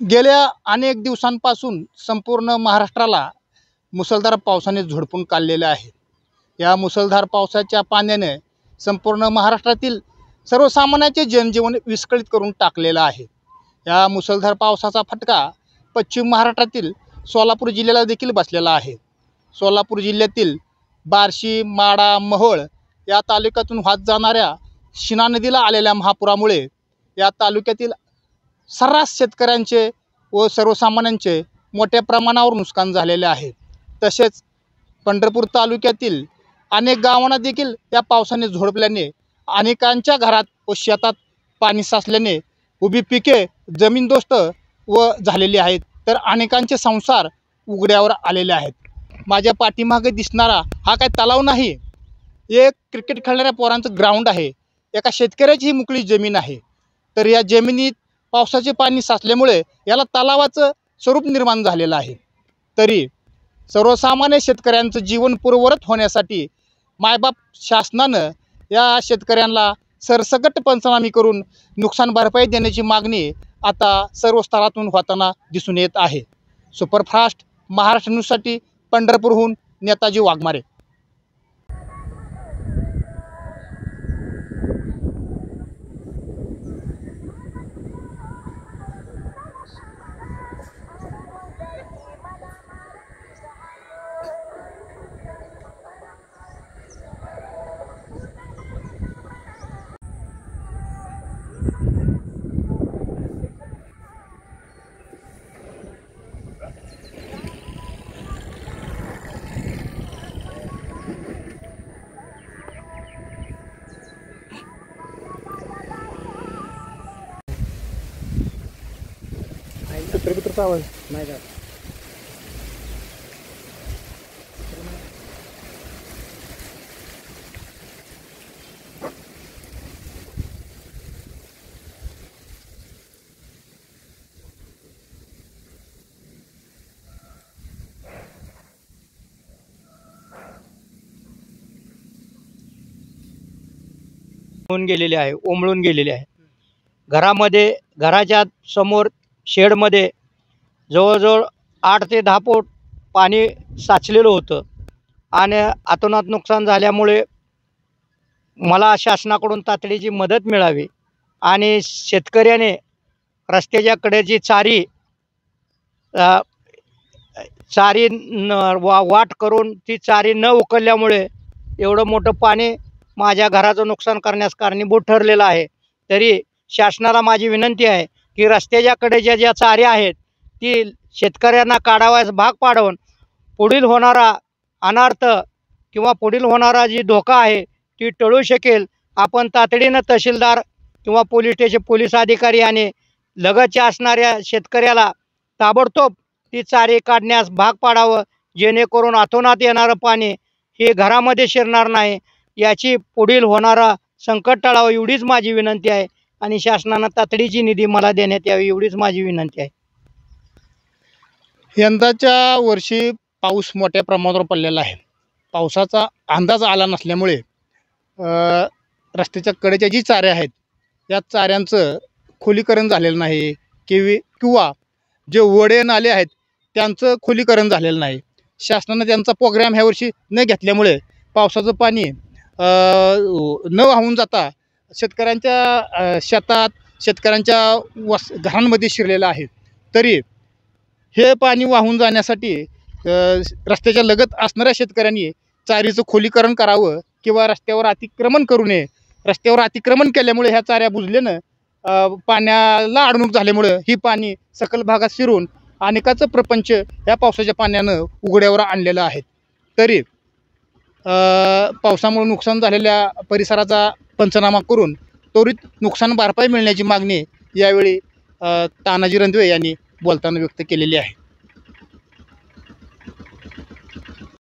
गेल्या अनेक दिवसांपासून संपूर्ण महाराष्ट्राला मुसळधार पावसाने झोडपून काढलेलं आहे। या मुसळधार पावसाच्या पाण्याने संपूर्ण महाराष्ट्रातील सर्वसामान्यांचे जनजीवन विस्कळीत करून टाकलेलं आहे। या मुसळधार पावसाचा फटका पश्चिम महाराष्ट्रातील सोलापूर जिल्ह्याला देखील बसलेला आहे। सोलापूर जिल्ह्यातील बार्शी, माढा, मोहोळ या तालुक्यातून वाहत जाणाऱ्या शिना नदीला आलेल्या महापुरामुळे या तालुक्यातील सर्रास शेतकऱ्यांचे व सर्वसामान्यांचे मोठ्या प्रमाणावर नुकसान झालेले आहे। तसेच पंढरपूर तालुक्यातील अनेक गावांना देखील या पावसाने झोडपल्याने अनेकांच्या घरात व शेतात पाणी साचल्याने उभी पिके जमीनदोस्त व झालेली आहेत, तर अनेकांचे संसार उघड्यावर आलेले आहेत। माझ्या पाठीमागे दिसणारा हा काय तलाव नाही, एक क्रिकेट खेळणाऱ्या पोरांचं ग्राउंड आहे। एका शेतकऱ्याची ही मोकळी जमीन आहे, तर या जमिनीत पावसाचे पाणी साचल्यामुळे याला तलावाचं स्वरूप निर्माण झालेलं आहे। तरी सर्वसामान्य शेतकऱ्यांचं जीवन पूर्ववत होण्यासाठी मायबाप शासनानं या शेतकऱ्यांना सरसकट पंचनामे करून नुकसान भरपाई देण्याची मागणी आता सर्व स्तरातून होताना दिसून येत आहे। सुपरफास्ट महाराष्ट्र न्यूजसाठी पंढरपूरहून नेताजी वाघमारे। आवाज नाही का? गेलेले आहे, ओमळून गेलेले आहे। घरामध्ये, घराच्या समोर शेडमध्ये जवळजवळ 8 ते 10 फूट पाणी साचलेलं होतं आणि अतोनात नुकसान झाल्यामुळे मला शासनाकडून तातडीची मदत मिळावी आणि शेतकऱ्याने रस्त्याच्या कडेची चारी वाट करून ती चारी न उकलल्यामुळे एवढं मोठं पाणी माझ्या घराचं नुकसान करण्यास कारणीभूत ठरलेलं आहे। तरी शासनाला माझी विनंती आहे की रस्त्याच्या कडेच्या ज्या चाऱ्या आहेत ती शेतकऱ्यांना काढावयास भाग पाडवून पुढील होणारा अनर्थ किंवा पुढील होणारा जी धोका आहे ती टळू शकेल। आपण तातडीनं तहसीलदार किंवा पोलीस स्टेशन पोलीस अधिकारी आणि लगतच्या असणाऱ्या शेतकऱ्याला ताबडतोब ती चारी काढण्यास भाग पाडावं, जेणेकरून अतोनात येणारं पाणी हे घरामध्ये शिरणार नाही, याची पुढील होणारा संकट टाळावं एवढीच माझी विनंती आहे आणि शासनानं तातडीची निधी मला देण्यात यावी एवढीच माझी विनंती आहे। यंदाच्या वर्षी पाऊस मोठ्या प्रमाणावर पडलेला आहे। पावसाचा अंदाज आला नसल्यामुळे रस्त्याच्या कडेच्या जी चाऱ्या आहेत या चाऱ्यांचं खोलीकरण झालेलं नाही किंवा जे ओढे नाले आहेत त्यांचं खोलीकरण झालेलं नाही। शासनानं त्यांचा प्रोग्राम ह्या वर्षी न घेतल्यामुळे पावसाचं पाणी न वाहून जाता शेतकऱ्यांच्या शेतात, शेतकऱ्यांच्या घरांमध्ये शिरलेलं आहे। तरी हे पाणी वाहून जाण्यासाठी रस्त्याच्या लगत असणाऱ्या शेतकऱ्यांनी चारीचं खोलीकरण करावं किंवा रस्त्यावर अतिक्रमण करू नये। रस्त्यावर अतिक्रमण केल्यामुळे ह्या चाऱ्या बुजल्यानं पाण्याला अडवणूक झाल्यामुळं ही पाणी सखल भागात शिरून अनेकाचं प्रपंच ह्या पावसाच्या पाण्यानं उघड्यावर आणलेलं आहे। तरी पावसामुळे नुकसान झालेल्या परिसराचा पंचनामा करून त्वरित नुकसान भरपाई मिळण्याची मागणी यावेळी तानाजी रंधवे यांनी बोलताना व्यक्त केलेली आहे।